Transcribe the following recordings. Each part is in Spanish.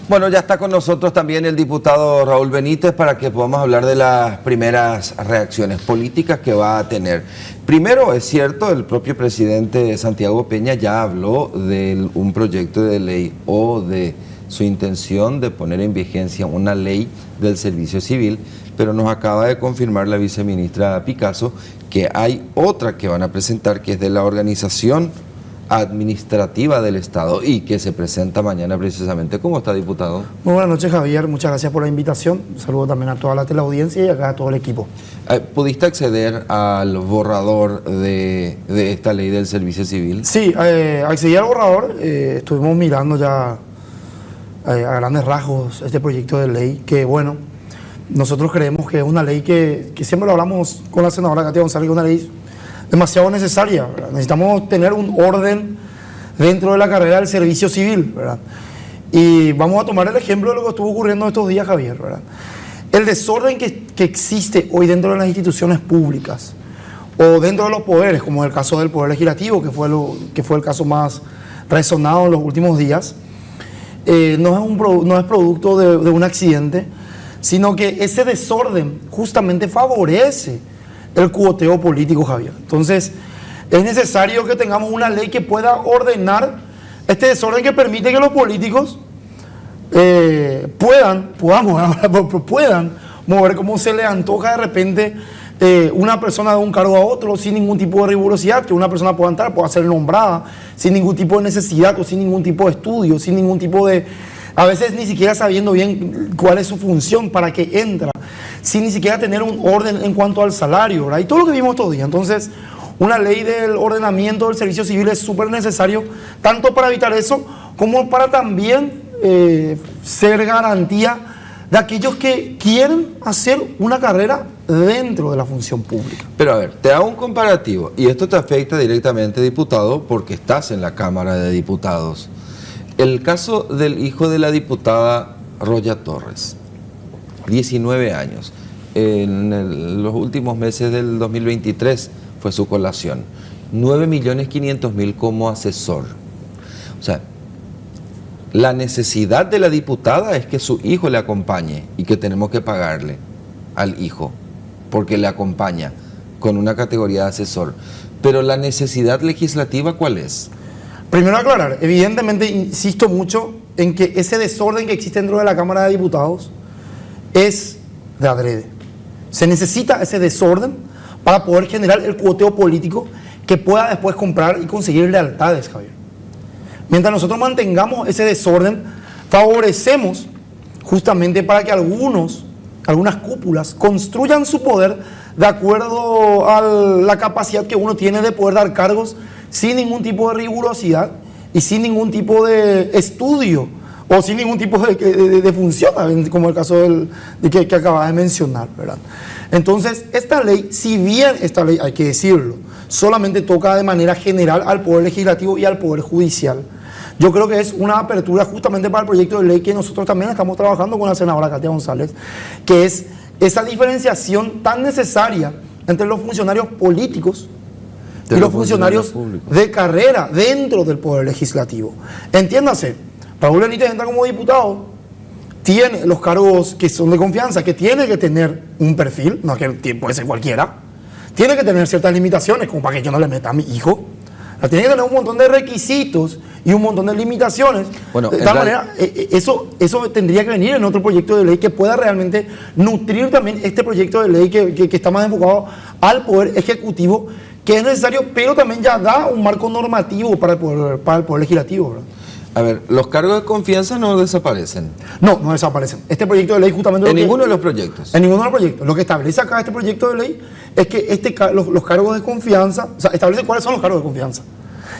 Bueno, ya está con nosotros también el diputado Raúl Benítez para que podamos hablar de las primeras reacciones políticas que va a tener. Primero, es cierto, el propio presidente Santiago Peña ya habló de un proyecto de ley o de su intención de poner en vigencia una ley del servicio civil, pero nos acaba de confirmar la viceministra Picasso que hay otra que van a presentar, que es de la organización administrativa del Estado y que se presenta mañana precisamente. ¿Cómo está, diputado? Muy buenas noches, Javier. Muchas gracias por la invitación. Un saludo también a toda la teleaudiencia y acá a todo el equipo. ¿Pudiste acceder al borrador de esta ley del servicio civil? Sí, accedí al borrador. Estuvimos mirando ya a grandes rasgos este proyecto de ley que, bueno, nosotros creemos que es una ley que siempre lo hablamos con la senadora Katia González, que es una ley demasiado necesaria, ¿verdad? Necesitamos tener un orden dentro de la carrera del servicio civil, ¿verdad? Y vamos a tomar el ejemplo de lo que estuvo ocurriendo estos días, Javier, ¿verdad? El desorden que existe hoy dentro de las instituciones públicas o dentro de los poderes, como el caso del Poder Legislativo, que fue el caso más resonado en los últimos días, no es producto de un accidente, sino que ese desorden justamente favorece el cuoteo político, Javier. Entonces, es necesario que tengamos una ley que pueda ordenar este desorden, que permite que los políticos puedan mover como se les antoja de repente una persona de un cargo a otro sin ningún tipo de rigurosidad, que una persona pueda entrar, pueda ser nombrada sin ningún tipo de necesidad o sin ningún tipo de estudio, sin ningún tipo de... A veces ni siquiera sabiendo bien cuál es su función, para qué entra, sin ni siquiera tener un orden en cuanto al salario, ¿verdad? Y todo lo que vimos estos días. Entonces, una ley del ordenamiento del servicio civil es súper necesario, tanto para evitar eso, como para también ser garantía de aquellos que quieren hacer una carrera dentro de la función pública. Pero a ver, te hago un comparativo, y esto te afecta directamente, diputado, porque estás en la Cámara de Diputados. El caso del hijo de la diputada Roya Torres, 19 años. En los últimos meses del 2023 fue su colación. 9.500.000 como asesor. O sea, la necesidad de la diputada es que su hijo le acompañe y que tenemos que pagarle al hijo porque le acompaña con una categoría de asesor. Pero la necesidad legislativa, ¿cuál es? Primero aclarar, evidentemente insisto mucho en que ese desorden que existe dentro de la Cámara de Diputados es de adrede. Se necesita ese desorden para poder generar el cuoteo político que pueda después comprar y conseguir lealtades, Javier. Mientras nosotros mantengamos ese desorden, favorecemos justamente para que algunas cúpulas construyan su poder de acuerdo a la capacidad que uno tiene de poder dar cargos sin ningún tipo de rigurosidad y sin ningún tipo de estudio o sin ningún tipo de función, como el caso que acabas de mencionar, ¿verdad? Entonces, esta ley, si bien esta ley, hay que decirlo, solamente toca de manera general al Poder Legislativo y al Poder Judicial, yo creo que es una apertura justamente para el proyecto de ley que nosotros también estamos trabajando con la senadora Katia González, que es esa diferenciación tan necesaria entre los funcionarios políticos y los funcionarios de carrera dentro del Poder Legislativo. Entiéndase, Raúl Benítez entra como diputado, tiene los cargos que son de confianza, que tiene que tener un perfil, no es que puede ser cualquiera, tiene que tener ciertas limitaciones, como para que yo no le meta a mi hijo, tiene que tener un montón de requisitos y un montón de limitaciones. Bueno, de tal manera, eso tendría que venir en otro proyecto de ley que pueda realmente nutrir también este proyecto de ley que está más enfocado al Poder Ejecutivo, que es necesario, pero también ya da un marco normativo para el poder Legislativo, ¿verdad? A ver, los cargos de confianza no desaparecen. No desaparecen. Este proyecto de ley justamente... En ninguno de los proyectos. En ninguno de los proyectos. Lo que establece acá este proyecto de ley es que los cargos de confianza, o sea, establece cuáles son los cargos de confianza.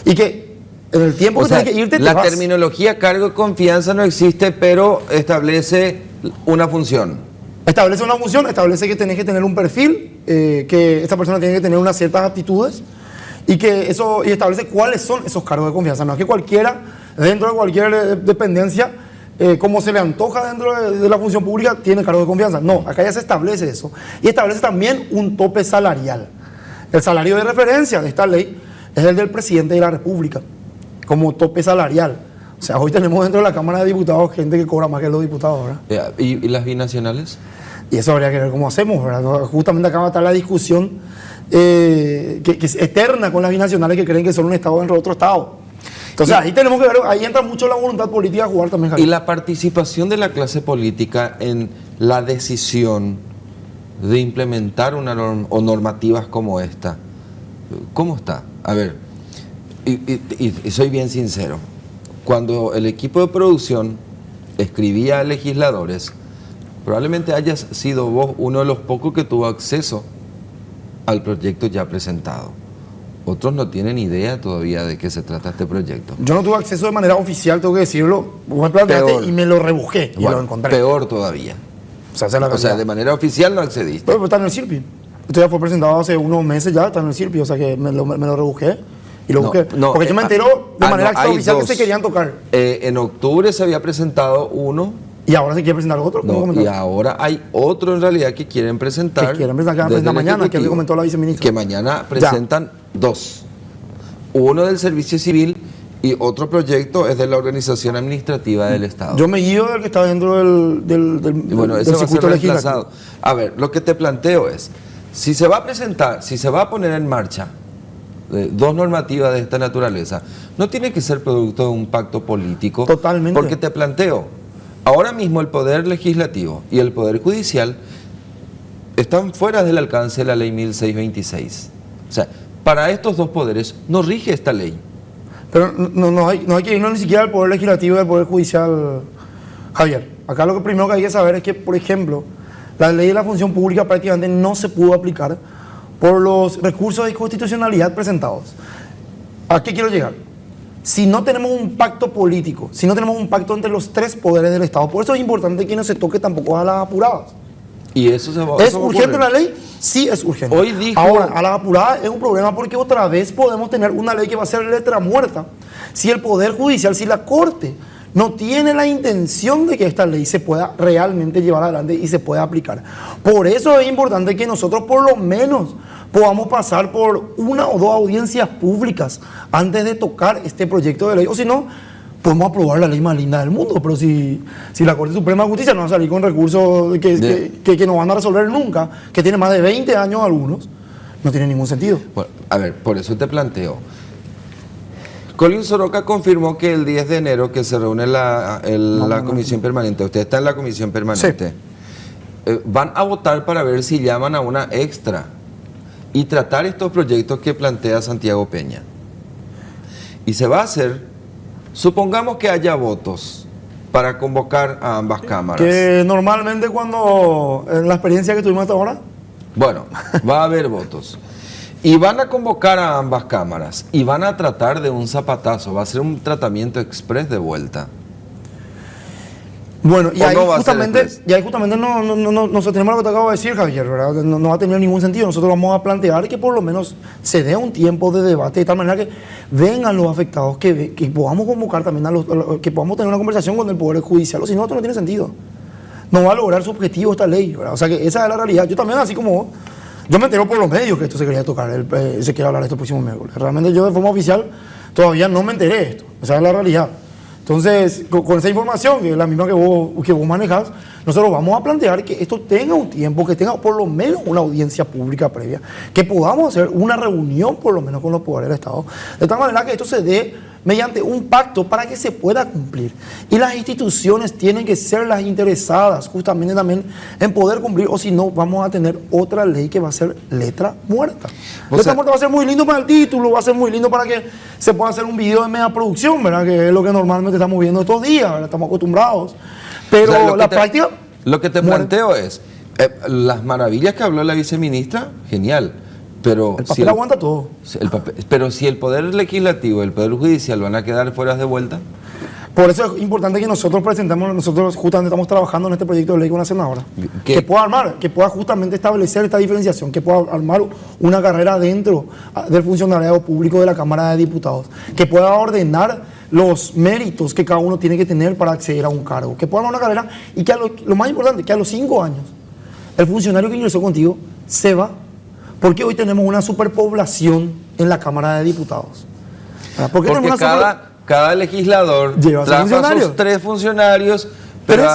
Y que en el tiempo que tienes que irte, la terminología cargo de confianza no existe, pero establece una función. Establece una función, establece que tenés que tener un perfil, que esta persona tiene que tener unas ciertas aptitudes y establece cuáles son esos cargos de confianza. No es que cualquiera, dentro de cualquier dependencia, como se le antoja dentro de la función pública, tiene cargo de confianza. No, acá ya se establece eso. Y establece también un tope salarial. El salario de referencia de esta ley es el del presidente de la República, como tope salarial. O sea, hoy tenemos dentro de la Cámara de Diputados gente que cobra más que los diputados, ¿verdad? ¿Y las binacionales? Y eso habría que ver cómo hacemos, ¿verdad? Justamente acá va a estar la discusión que es eterna con las binacionales que creen que son un Estado dentro de otro Estado. Entonces ahí tenemos que ver, ahí entra mucho la voluntad política a jugar también, Javier. Y la participación de la clase política en la decisión de implementar una o normativas como esta, ¿cómo está? A ver, y soy bien sincero, cuando el equipo de producción escribía a legisladores, probablemente hayas sido vos uno de los pocos que tuvo acceso al proyecto ya presentado. Otros no tienen idea todavía de qué se trata este proyecto. Yo no tuve acceso de manera oficial, tengo que decirlo. Vos me planteaste y me lo rebusqué y lo encontré. Peor todavía. O sea, de manera oficial no accediste. Pero está en el CIRPI. Esto ya fue presentado hace unos meses ya, está en el CIRPI, o sea que me lo rebusqué y lo busqué. Porque yo me entero de manera extraoficial que se querían tocar. En octubre se había presentado uno. ¿Y ahora se quiere presentar otro? No, y ahora hay otro en realidad que quieren presentar. Que quieren presentar mañana, que comentó la viceministra. Que mañana presentan dos. Uno del Servicio Civil y otro proyecto es de la Organización Administrativa del Estado. Yo me guío del que está dentro del bueno, ese va a ser reemplazado. A ver, lo que te planteo es, si se va a presentar, si se va a poner en marcha dos normativas de esta naturaleza, no tiene que ser producto de un pacto político. Totalmente. Porque te planteo, ahora mismo el Poder Legislativo y el Poder Judicial están fuera del alcance de la Ley 1626. O sea, para estos dos poderes no rige esta ley. Pero no hay que irnos ni siquiera al Poder Legislativo y al Poder Judicial, Javier. Acá lo primero que hay que saber es que, por ejemplo, la ley de la función pública prácticamente no se pudo aplicar por los recursos de inconstitucionalidad presentados. ¿A qué quiero llegar? Si no tenemos un pacto político, si no tenemos un pacto entre los tres poderes del Estado, por eso es importante que no se toque tampoco a las apuradas. ¿Y eso se va, ¿Es urgente la ley? Sí, es urgente. Hoy dijo... Ahora, a las apuradas es un problema porque otra vez podemos tener una ley que va a ser letra muerta. Si el Poder Judicial, si la Corte no tiene la intención de que esta ley se pueda realmente llevar adelante y se pueda aplicar. Por eso es importante que nosotros por lo menos podamos pasar por una o dos audiencias públicas antes de tocar este proyecto de ley. O si no, podemos aprobar la ley más linda del mundo, pero si la Corte Suprema de Justicia no va a salir con recursos que no van a resolver nunca, que tiene más de 20 años algunos, no tiene ningún sentido. Bueno, a ver, por eso te planteo. Colin Soroka confirmó que el 10 de enero que se reúne la comisión permanente, usted está en la comisión permanente, sí. Van a votar para ver si llaman a una extra y tratar estos proyectos que plantea Santiago Peña. Y se va a hacer, supongamos que haya votos para convocar a ambas cámaras. Que normalmente cuando, en la experiencia que tuvimos hasta ahora. Bueno, va a haber votos. Y van a convocar a ambas cámaras y van a tratar de un zapatazo, va a ser un tratamiento express de vuelta. Bueno, y ahí justamente nosotros tenemos lo que te acabo de decir, Javier, ¿verdad? No va a tener ningún sentido. Nosotros vamos a plantear que por lo menos se dé un tiempo de debate de tal manera que vengan los afectados, que podamos convocar también que podamos tener una conversación con el Poder Judicial, o si no, esto no tiene sentido. No va a lograr su objetivo esta ley, ¿verdad? O sea que esa es la realidad. Yo también, así como vos, yo me entero por los medios que esto se quería tocar, se quiere hablar de esto el próximo miércoles. Realmente yo de forma oficial todavía no me enteré de esto. Esa es la realidad. Entonces, con esa información, que es la misma que vos manejás, nosotros vamos a plantear que esto tenga un tiempo, que tenga por lo menos una audiencia pública previa, que podamos hacer una reunión por lo menos con los poderes del Estado, de tal manera que esto se dé mediante un pacto para que se pueda cumplir. Y las instituciones tienen que ser las interesadas justamente también en poder cumplir, o si no, vamos a tener otra ley que va a ser letra muerta. Letra muerta va a ser muy lindo para el título, va a ser muy lindo para que se pueda hacer un video de media producción, ¿verdad? Que es lo que normalmente estamos viendo estos días, ¿verdad? Estamos acostumbrados. Pero o sea, la práctica... Lo que te planteo es, las maravillas que habló la viceministra, genial. Pero el papel aguanta todo. Pero si el Poder Legislativo y el Poder Judicial van a quedar fuera de vuelta. Por eso es importante que nosotros presentemos, nosotros justamente estamos trabajando en este proyecto de ley con la senadora, que pueda justamente establecer esta diferenciación, que pueda armar una carrera dentro del funcionariado público de la Cámara de Diputados, que pueda ordenar los méritos que cada uno tiene que tener para acceder a un cargo, que pueda armar una carrera y que lo más importante, que a los 5 años el funcionario que ingresó contigo se va. Porque hoy tenemos una superpoblación en la Cámara de Diputados. cada legislador Lleva a sus trajo a funcionarios. sus 3 funcionarios ¿Tres?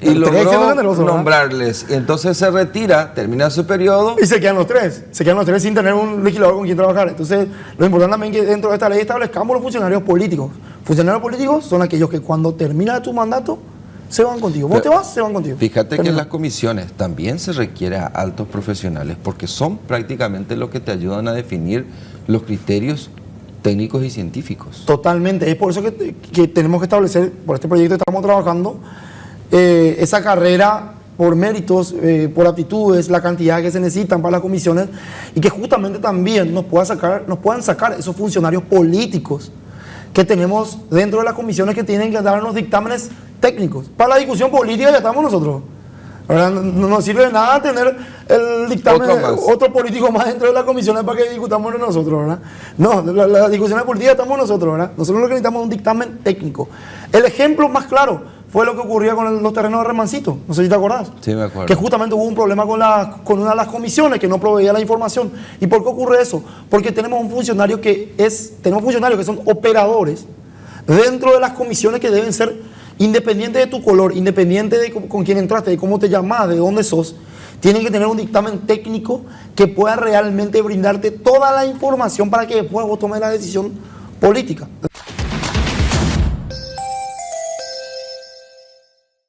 y El 3 siendo logró generoso, ¿verdad? nombrarles. Y entonces se retira, termina su periodo. Y se quedan los 3. Se quedan los 3 sin tener un legislador con quien trabajar. Entonces, lo importante también es que dentro de esta ley establezcamos los funcionarios políticos. Funcionarios políticos son aquellos que cuando termina tu mandato se van contigo. Vos te vas, se van contigo. Fíjate que en Termina. las comisiones también se requiere a altos profesionales porque son prácticamente los que te ayudan a definir los criterios técnicos y científicos. Totalmente. Es por eso que tenemos que establecer, por este proyecto que estamos trabajando, esa carrera por méritos, por aptitudes, la cantidad que se necesitan para las comisiones y que justamente también nos puedan sacar esos funcionarios políticos que tenemos dentro de las comisiones que tienen que darnos dictámenes técnicos. Para la discusión política ya estamos nosotros. ¿Verdad? No nos sirve de nada tener el dictamen, otro político más dentro de las comisiones para que discutamos entre nosotros, ¿verdad? No, la discusión política estamos nosotros, ¿verdad? Nosotros lo que necesitamos es un dictamen técnico. El ejemplo más claro fue lo que ocurría con los terrenos de Remancito, no sé si te acordás. Sí, me acuerdo. Que justamente hubo un problema con una de las comisiones que no proveía la información. ¿Y por qué ocurre eso? Porque tenemos funcionarios que son operadores dentro de las comisiones que deben ser independiente de tu color, independiente de con quién entraste, de cómo te llamas, de dónde sos, tienen que tener un dictamen técnico que pueda realmente brindarte toda la información para que después vos tomes la decisión política.